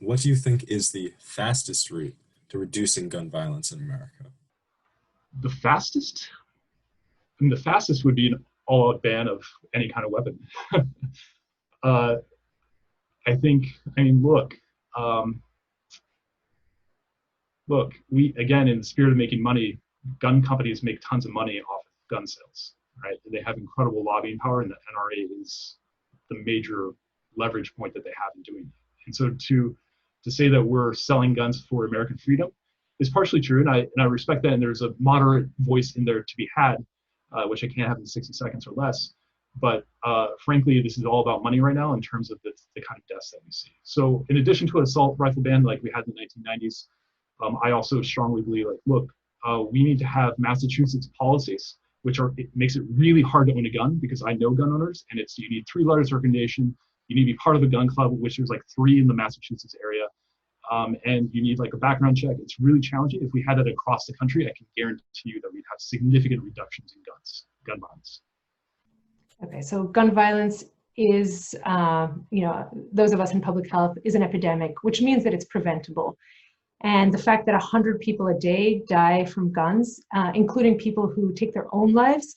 what do you think is the fastest route to reducing gun violence in America? The fastest? I mean, the fastest would be an all-out ban of any kind of weapon. uh, I think, I mean, um, we, again, in the spirit of making money, gun companies make tons of money off of gun sales, right? They have incredible lobbying power, and the NRA is the major leverage point that they have in doing that. And so to say that we're selling guns for American freedom is partially true, and I respect that, and there's a moderate voice in there to be had, which I can't have in 60 seconds or less. But frankly, this is all about money right now in terms of the kind of deaths that we see. So in addition to an assault rifle ban like we had in the 1990s, I also strongly believe, we need to have Massachusetts policies, it makes it really hard to own a gun, because I know gun owners, and you need 3 letters of recommendation, you need to be part of a gun club, which there's like 3 in the Massachusetts area, and you need like a background check. It's really challenging. If we had that across the country, I can guarantee you that we'd have significant reductions in gun violence. Okay, so gun violence is, those of us in public health, is an epidemic, which means that it's preventable. And the fact that 100 people a day die from guns, including people who take their own lives,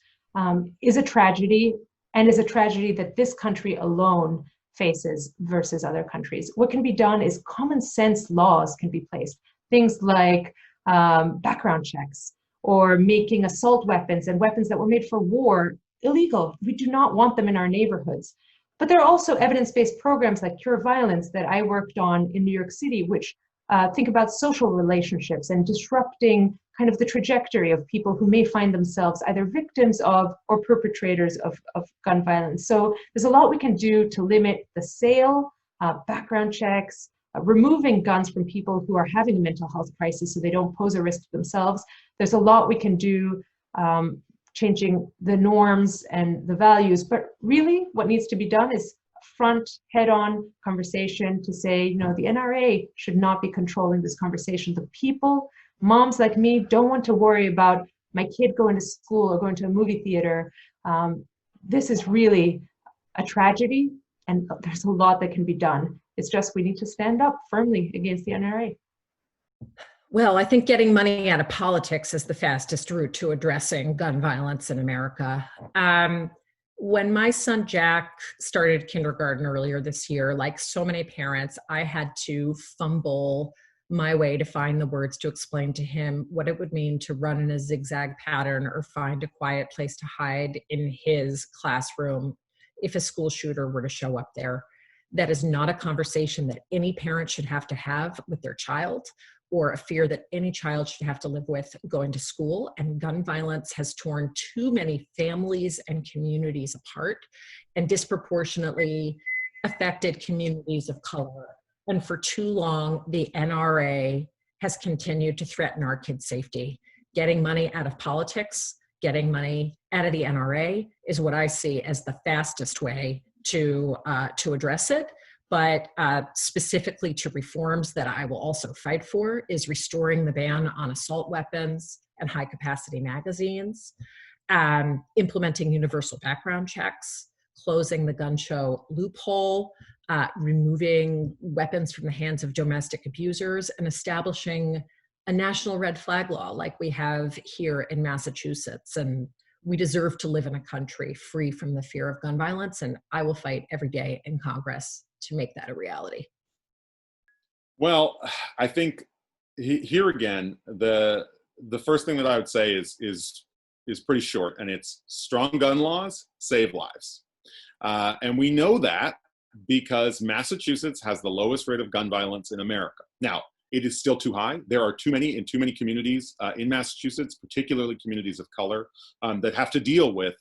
is a tragedy, and is a tragedy that this country alone faces versus other countries. What can be done is common sense laws can be placed. Things like background checks, or making assault weapons and weapons that were made for war illegal. We do not want them in our neighborhoods. But there are also evidence-based programs like Cure Violence that I worked on in New York City, which think about social relationships and disrupting kind of the trajectory of people who may find themselves either victims of or perpetrators of gun violence. So there's a lot we can do to limit the sale, background checks, removing guns from people who are having a mental health crisis so they don't pose a risk to themselves. There's a lot we can do changing the norms and the values, but really what needs to be done is front head-on conversation to say, the NRA should not be controlling this conversation. The people, moms like me, don't want to worry about my kid going to school or going to a movie theater. This is really a tragedy, and there's a lot that can be done. It's just we need to stand up firmly against the NRA. Well, I think getting money out of politics is the fastest route to addressing gun violence in America. When my son Jack started kindergarten earlier this year, like so many parents, I had to fumble my way to find the words to explain to him what it would mean to run in a zigzag pattern or find a quiet place to hide in his classroom if a school shooter were to show up there. That is not a conversation that any parent should have to have with their child, or a fear that any child should have to live with going to school. And gun violence has torn too many families and communities apart and disproportionately affected communities of color. And for too long, the NRA has continued to threaten our kids' safety. Getting money out of politics, getting money out of the NRA is what I see as the fastest way to address it. But specifically to reforms that I will also fight for is restoring the ban on assault weapons and high capacity magazines, implementing universal background checks, closing the gun show loophole, removing weapons from the hands of domestic abusers, and establishing a national red flag law like we have here in Massachusetts. And we deserve to live in a country free from the fear of gun violence, and I will fight every day in Congress to make that a reality. Well, I think here again, the first thing that I would say is pretty short, and it's strong gun laws save lives. And we know that because Massachusetts has the lowest rate of gun violence in America. Now, it is still too high. There are too many communities in Massachusetts, particularly communities of color, that have to deal with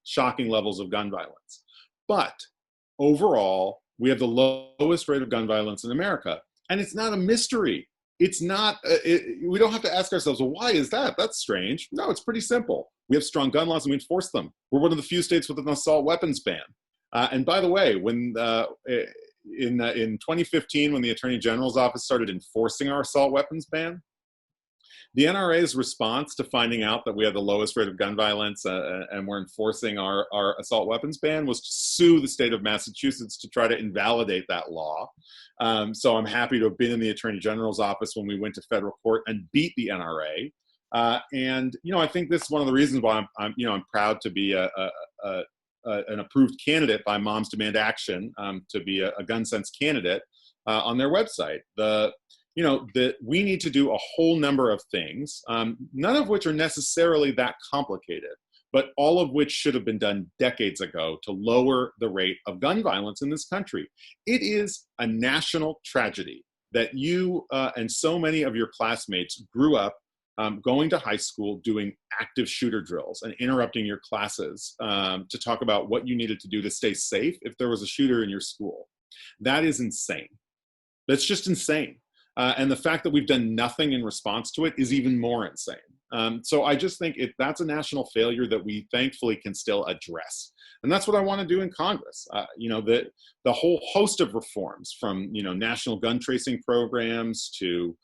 shocking levels of gun violence. But overall, we have the lowest rate of gun violence in America. And it's not a mystery. It's not, we don't have to ask ourselves, well, why is that? That's strange. No, it's pretty simple. We have strong gun laws and we enforce them. We're one of the few states with an assault weapons ban. And by the way, when in 2015, when the Attorney General's office started enforcing our assault weapons ban, The NRA's response to finding out that we had the lowest rate of gun violence and we're enforcing our assault weapons ban was to sue the state of Massachusetts to try to invalidate that law. So I'm happy to have been in the Attorney General's office when we went to federal court and beat the NRA. And I think this is one of the reasons why I'm proud to be an approved candidate by Moms Demand Action, to be a gun sense candidate on their website. We need to do a whole number of things, none of which are necessarily that complicated, but all of which should have been done decades ago to lower the rate of gun violence in this country. It is a national tragedy that you and so many of your classmates grew up going to high school doing active shooter drills and interrupting your classes to talk about what you needed to do to stay safe if there was a shooter in your school. That is insane. That's just insane. And the fact that we've done nothing in response to it is even more insane. So I just think that's a national failure that we thankfully can still address. And that's what I want to do in Congress. The whole host of reforms, from national gun tracing programs to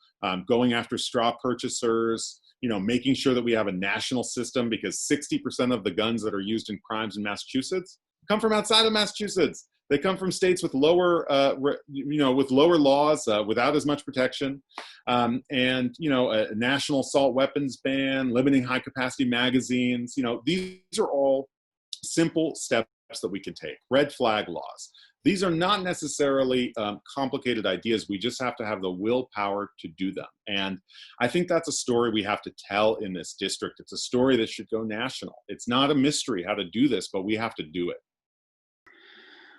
going after straw purchasers, making sure that we have a national system, because 60% of the guns that are used in crimes in Massachusetts come from outside of Massachusetts. They come from states with lower, with lower laws, without as much protection, and a national assault weapons ban, limiting high-capacity magazines. These are all simple steps that we can take. Red flag laws. These are not necessarily complicated ideas. We just have to have the willpower to do them. And I think that's a story we have to tell in this district. It's a story that should go national. It's not a mystery how to do this, but we have to do it.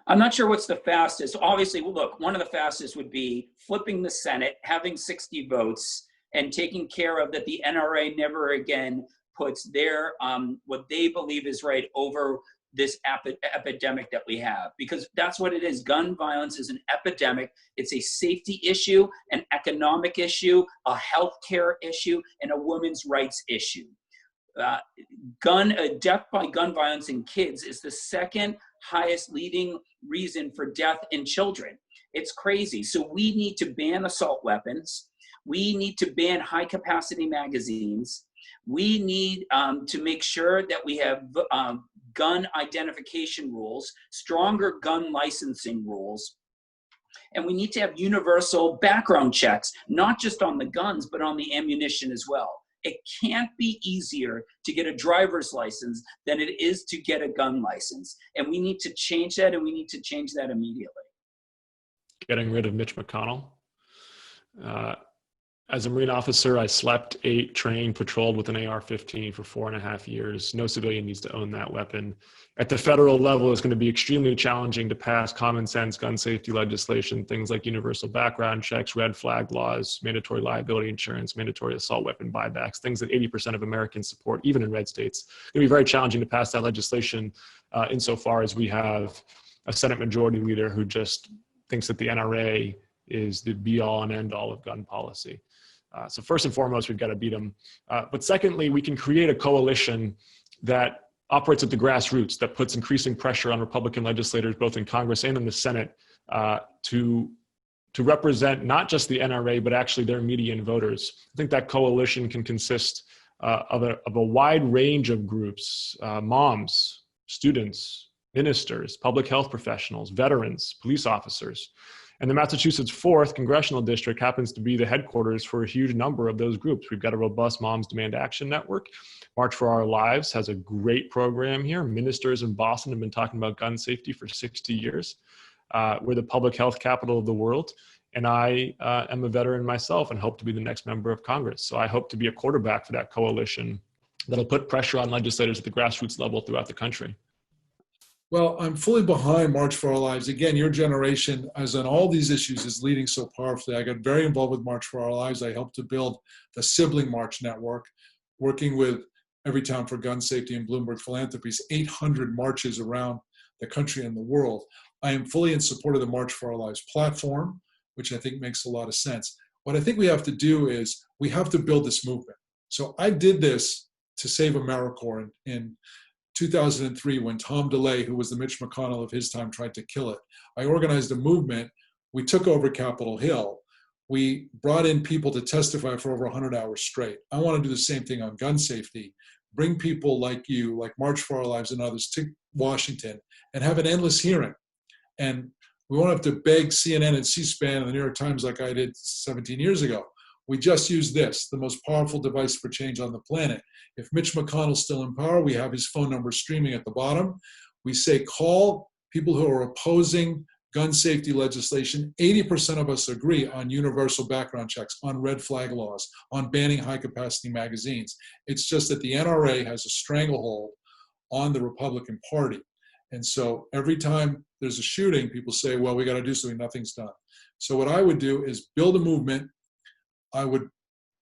I'm not sure what's the fastest. Obviously, look, one of the fastest would be flipping the Senate, having 60 votes, and taking care of that the NRA never again puts their, what they believe is right over this epidemic that we have. Because that's what it is. Gun violence is an epidemic. It's a safety issue, an economic issue, a healthcare issue, and a women's rights issue. Death by gun violence in kids is the second highest leading reason for death in children. It's crazy. So we need to ban assault weapons. We need to ban high capacity magazines. We need to make sure that we have gun identification rules, stronger gun licensing rules. And we need to have universal background checks, not just on the guns, but on the ammunition as well. It can't be easier to get a driver's license than it is to get a gun license. And we need to change that, and we need to change that immediately. Getting rid of Mitch McConnell. As a Marine officer, I slept, ate, trained, patrolled with an AR-15 for 4.5 years. No civilian needs to own that weapon. At the federal level, it's going to be extremely challenging to pass common sense gun safety legislation, things like universal background checks, red flag laws, mandatory liability insurance, mandatory assault weapon buybacks, things that 80% of Americans support, even in red states. It's going to be very challenging to pass that legislation insofar as we have a Senate majority leader who just thinks that the NRA is the be-all and end-all of gun policy. So first and foremost, we've got to beat them. But secondly, we can create a coalition that operates at the grassroots, that puts increasing pressure on Republican legislators, both in Congress and in the Senate, to represent not just the NRA, but actually their median voters. I think that coalition can consist of a wide range of groups: moms, students, ministers, public health professionals, veterans, police officers. And the Massachusetts 4th Congressional District happens to be the headquarters for a huge number of those groups. We've got a robust Moms Demand Action network. March for Our Lives has a great program here. Ministers in Boston have been talking about gun safety for 60 years. We're the public health capital of the world. And I am a veteran myself and hope to be the next member of Congress. So I hope to be a quarterback for that coalition that'll put pressure on legislators at the grassroots level throughout the country. Well, I'm fully behind March for Our Lives. Again, your generation, as on all these issues, is leading so powerfully. I got very involved with March for Our Lives. I helped to build the Sibling March Network, working with Everytown for Gun Safety and Bloomberg Philanthropies, 800 marches around the country and the world. I am fully in support of the March for Our Lives platform, which I think makes a lot of sense. What I think we have to do is we have to build this movement. So I did this to save AmeriCorps in 2003 when Tom DeLay, who was the Mitch McConnell of his time, tried to kill it. I organized a movement. We took over Capitol Hill. We brought in people to testify for over 100 hours straight. I want to do the same thing on gun safety. Bring people like you, like March for Our Lives and others, to Washington and have an endless hearing. And we won't have to beg CNN and C-SPAN and the New York Times like I did 17 years ago. We just use this, the most powerful device for change on the planet. If Mitch McConnell's still in power, we have his phone number streaming at the bottom. We say, call people who are opposing gun safety legislation. 80% of us agree on universal background checks, on red flag laws, on banning high-capacity magazines. It's just that the NRA has a stranglehold on the Republican Party. And so every time there's a shooting, people say, well, we got to do something, nothing's done. So what I would do is build a movement. I would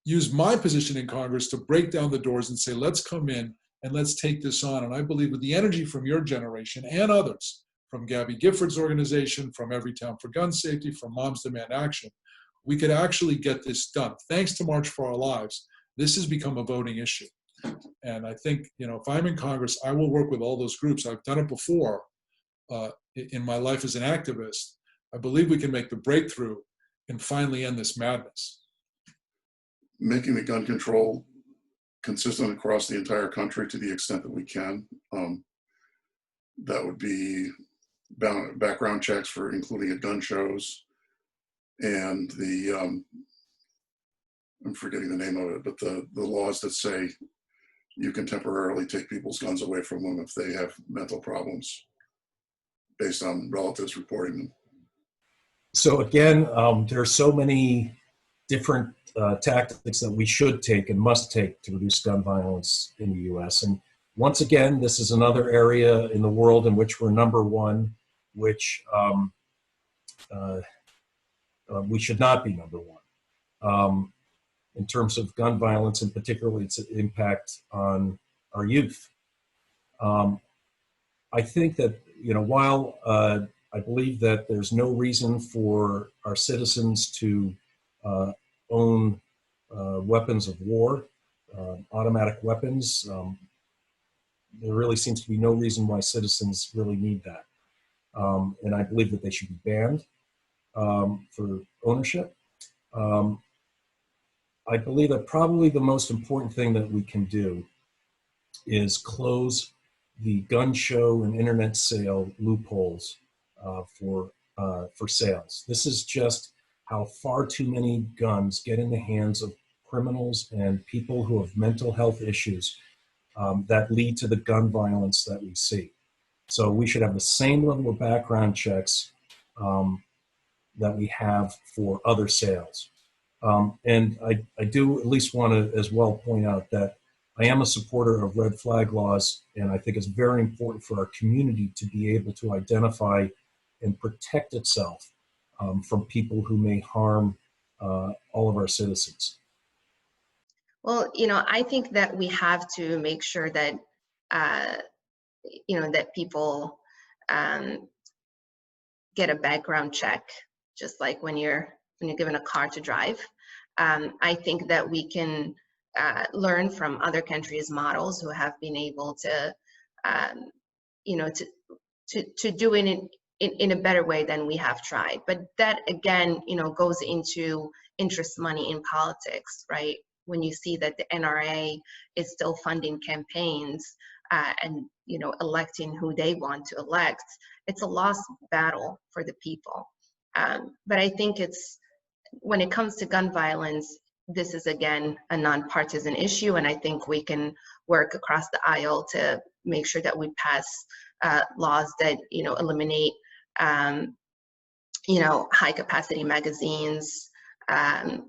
use my position in Congress to break down the doors and say, let's come in and let's take this on. And I believe with the energy from your generation and others, from Gabby Gifford's organization, from Everytown for Gun Safety, from Moms Demand Action, we could actually get this done. Thanks to March for Our Lives, this has become a voting issue. And I think, if I'm in Congress, I will work with all those groups. I've done it before in my life as an activist. I believe we can make the breakthrough and finally end this madness. Making the gun control consistent across the entire country to the extent that we can. That would be background checks for including at gun shows, and the I'm forgetting the name of it, but the laws that say you can temporarily take people's guns away from them if they have mental problems based on relatives reporting them. So again, there are so many different tactics that we should take and must take to reduce gun violence in the U.S. And once again, this is another area in the world in which we're number one, which we should not be number one. In terms of gun violence, and particularly its impact on our youth. I think that, while I believe that there's no reason for our citizens to own weapons of war, automatic weapons, there really seems to be no reason why citizens really need that. And I believe that they should be banned for ownership. I believe that probably the most important thing that we can do is close the gun show and internet sale loopholes for sales. This is just how far too many guns get in the hands of criminals and people who have mental health issues that lead to the gun violence that we see. So we should have the same level of background checks that we have for other sales. And I do at least want to as well point out that I am a supporter of red flag laws, and I think it's very important for our community to be able to identify and protect itself from people who may harm all of our citizens. Well, I think that we have to make sure that, that people get a background check, just like when you're given a car to drive. I think that we can learn from other countries' models who have been able to, to do it in a better way than we have tried. But that again, goes into interest money in politics, right? When you see that the NRA is still funding campaigns and electing who they want to elect, it's a lost battle for the people. But I think when it comes to gun violence, this is again a nonpartisan issue, and I think we can work across the aisle to make sure that we pass laws that eliminate high capacity magazines and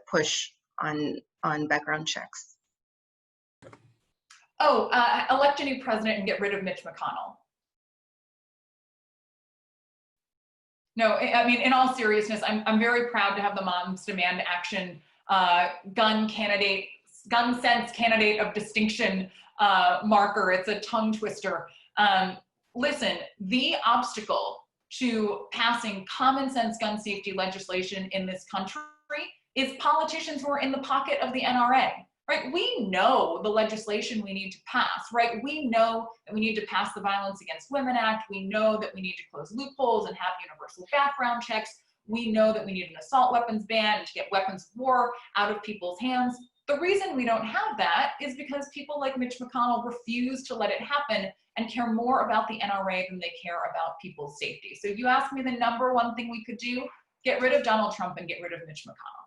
push on background checks. Elect a new president and get rid of Mitch McConnell. No, I mean, in all seriousness, I'm very proud to have the Moms Demand Action gun sense candidate of distinction marker. It's a tongue twister. Listen, the obstacle to passing common sense gun safety legislation in this country is politicians who are in the pocket of the NRA. Right? We know the legislation we need to pass, right? We know that we need to pass the Violence Against Women Act. We know that we need to close loopholes and have universal background checks. We know that we need an assault weapons ban and to get weapons of war out of people's hands. The reason we don't have that is because people like Mitch McConnell refuse to let it happen and care more about the NRA than they care about people's safety. So if you ask me the number one thing we could do, get rid of Donald Trump and get rid of Mitch McConnell.